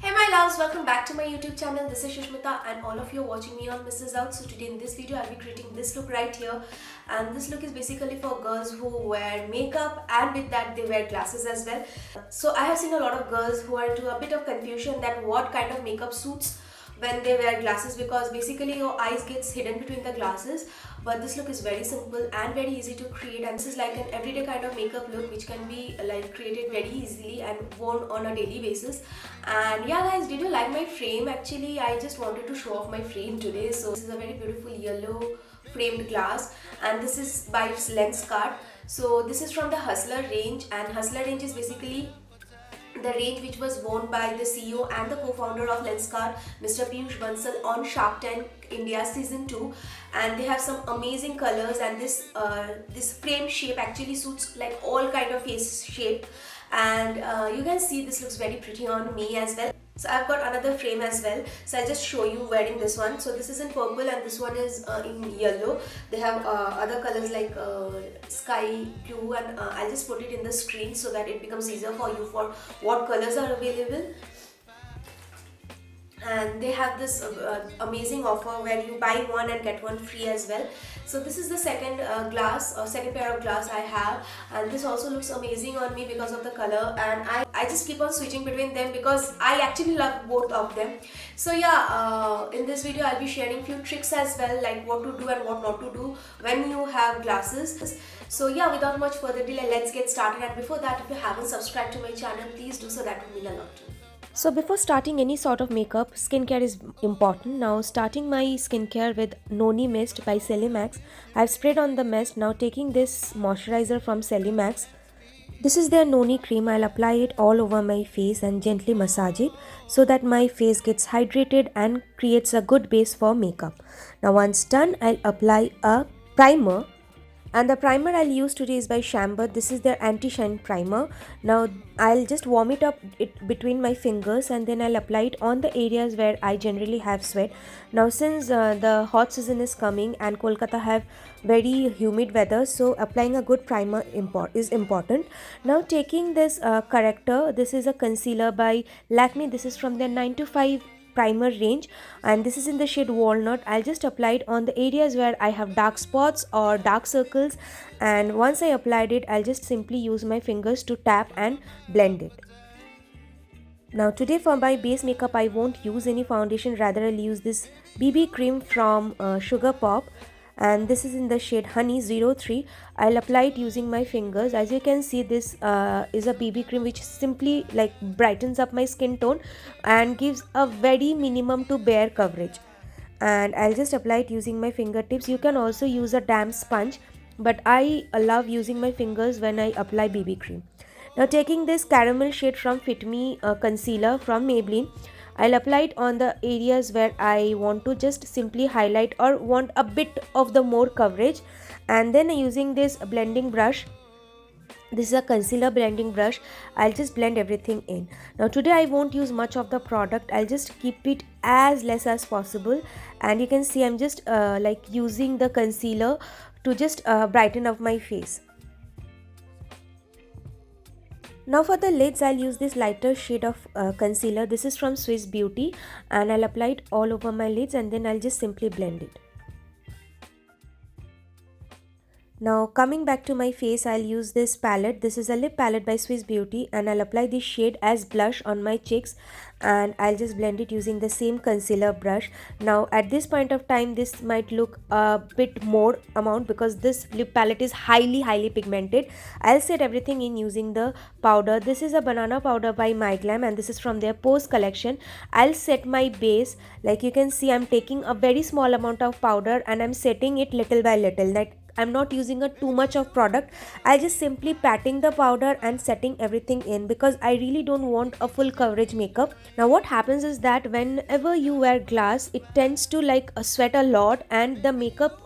Hey my loves, welcome back to my YouTube channel. This is Shishmita and all of you are watching me on Mrs. Out. So today in this video I'll be creating this look right here, and this look is basically for girls who wear makeup and with that they wear glasses as well. So I have seen a lot of girls who are into a bit of confusion that what kind of makeup suits when they wear glasses, because basically your eyes gets hidden between the glasses. But this look is very simple and very easy to create, and this is like an everyday kind of makeup look which can be like created very easily and worn on a daily basis. And yeah guys, did you like my frame? Actually I just wanted to show off my frame today. So this is a very beautiful yellow framed glass, and this is by Lenscart. So this is from the Hustlr range, and Hustlr range is basically the range which was worn by the CEO and the co-founder of Lenscart, Mr. Piyush Bansal, on Shark Tank India season 2. And they have some amazing colors, and this frame shape actually suits like all kind of face shape. And you can see this looks very pretty on me as well. So I've got another frame as well, so I'll just show you wearing this one. So this is in purple and this one is in yellow. They have other colors like sky blue, and I'll just put it in the screen so that it becomes easier for you for what colors are available. And they have this amazing offer where you buy one and get one free as well. So this is the second second pair of glass I have, and this also looks amazing on me because of the color, and I just keep on switching between them because I actually love both of them. So yeah, in this video I'll be sharing few tricks as well, like what to do and what not to do when you have glasses. So yeah, without much further delay, let's get started. And before that, if you haven't subscribed to my channel, please do so, that would mean a lot to me. So before starting any sort of makeup, skincare is important. Now starting my skincare with Noni mist by Celimax. I've sprayed on the mist. Now taking this moisturizer from Celimax. This is their Noni cream. I'll apply it all over my face and gently massage it so that my face gets hydrated and creates a good base for makeup. Now once done, I'll apply a primer. And the primer I'll use today is by Chambor. This is their anti-shine primer. Now I'll just warm it up between my fingers, and then I'll apply it on the areas where I generally have sweat. Now since the hot season is coming and Kolkata have very humid weather, so applying a good primer is important. Now taking this corrector, this is a concealer by Lakme. This is from their 9 to 5 primer range, and this is in the shade Walnut. I'll just apply it on the areas where I have dark spots or dark circles, and once I applied it, I'll just simply use my fingers to tap and blend it. Now today for my base makeup, I won't use any foundation, rather I'll use this BB cream from Sugar Pop, and this is in the shade Honey 03. I'll apply it using my fingers. As you can see, this is a BB cream which simply like brightens up my skin tone and gives a very minimum to bare coverage. And I'll just apply it using my fingertips. You can also use a damp sponge, but I love using my fingers when I apply BB cream. Now taking this caramel shade from Fit Me concealer from Maybelline, I'll apply it on the areas where I want to just simply highlight or want a bit of the more coverage. And then using this blending brush, this is a concealer blending brush, I'll just blend everything in. Now today I won't use much of the product, I'll just keep it as less as possible. And you can see I'm just like using the concealer to just brighten up my face. Now for the lids, I'll use this lighter shade of concealer. This is from Swiss Beauty, and I'll apply it all over my lids, and then I'll just simply blend it. Now coming back to my face, I'll use this palette. This is a lip palette by Swiss Beauty, and I'll apply this shade as blush on my cheeks, and I'll just blend it using the same concealer brush. Now at this point of time, this might look a bit more amount because this lip palette is highly pigmented. I'll set everything in using the powder. This is a banana powder by Myglamm, and this is from their Pose collection. I'll set my base. Like you can see, I'm taking a very small amount of powder and I'm setting it little by little. Like I'm not using too much of product. I just simply patting the powder and setting everything in because I really don't want a full coverage makeup. Now what happens is that whenever you wear glass, it tends to like sweat a lot, and the makeup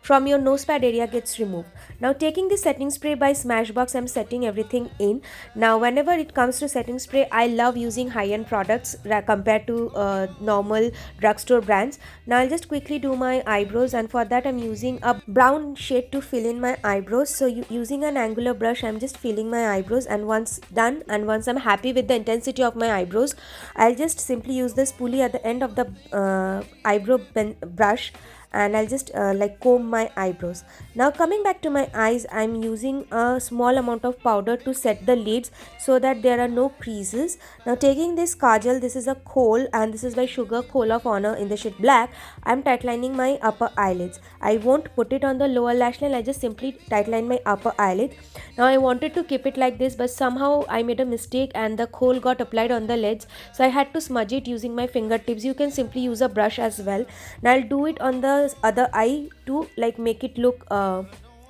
from your nose pad area gets removed. Now taking the setting spray by Smashbox, I'm setting everything in. Now whenever it comes to setting spray, I love using high-end products compared to normal drugstore brands. Now I'll just quickly do my eyebrows, and for that I'm using a brown shade to fill in my eyebrows. So using an angular brush, I'm just filling my eyebrows, and once done and once I'm happy with the intensity of my eyebrows, I'll just simply use the spoolie at the end of the eyebrow brush, and I'll just like comb my eyebrows. Now coming back to my eyes, I'm using a small amount of powder to set the lids so that there are no creases. Now taking this Kajal, this is a Kohl and this is by Sugar Kohl of Honor in the shade black, I'm tightlining my upper eyelids. I won't put it on the lower lash line, I just simply tightline my upper eyelid. Now I wanted to keep it like this, but somehow I made a mistake and the Kohl got applied on the lids, so I had to smudge it using my fingertips. You can simply use a brush as well. Now I'll do it on the other eye to like make it look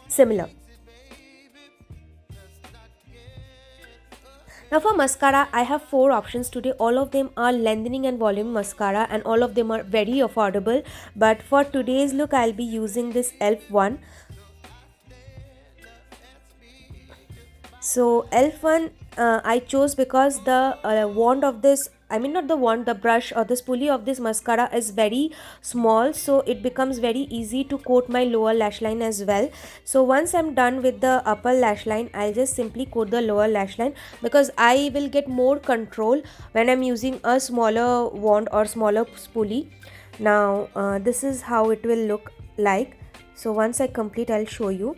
similar. Now for mascara, I have 4 options today. All of them are lengthening and volume mascara and all of them are very affordable. But for today's look, I'll be using this e.l.f. one. So e.l.f. one I chose because the wand of this, I mean not the wand, the brush or the spoolie of this mascara is very small, so it becomes very easy to coat my lower lash line as well. So once I'm done with the upper lash line, I'll just simply coat the lower lash line because I will get more control when I'm using a smaller wand or smaller spoolie. Now this is how it will look like. So once I complete, I'll show you.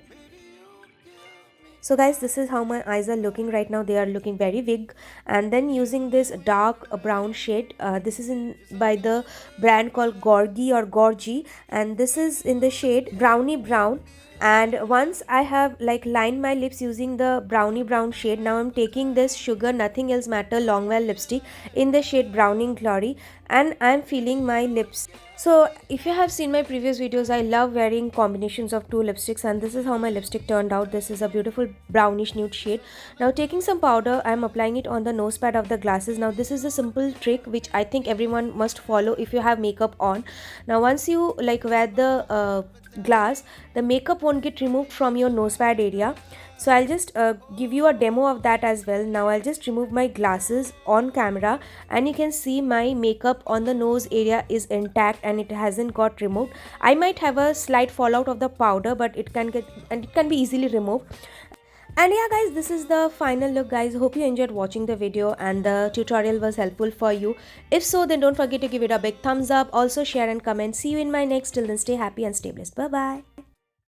So guys, this is how my eyes are looking right now. They are looking very big. And then using this dark brown shade, this is by the brand called Gorgy, and this is in the shade Brownie Brown. And once I have like lined my lips using the Brownie Brown shade, now I'm taking this Sugar Nothing Else Matter Long Wear lipstick in the shade Browning Glory, and I'm filling my lips. So if you have seen my previous videos, I love wearing combinations of 2 lipsticks, and this is how my lipstick turned out. This is a beautiful brownish nude shade. Now taking some powder, I'm applying it on the nose pad of the glasses. Now this is a simple trick which I think everyone must follow if you have makeup on. Now once you like wear the glass, the makeup won't get removed from your nose pad area. So I'll just give you a demo of that as well. Now I'll just remove my glasses on camera, and you can see my makeup on the nose area is intact and it hasn't got removed. I might have a slight fallout of the powder, but it can be easily removed. And yeah guys, this is the final look guys. Hope you enjoyed watching the video and the tutorial was helpful for you. If so, then don't forget to give it a big thumbs up. Also share and comment. See you in my next. Till then, stay happy and stay blessed. Bye bye.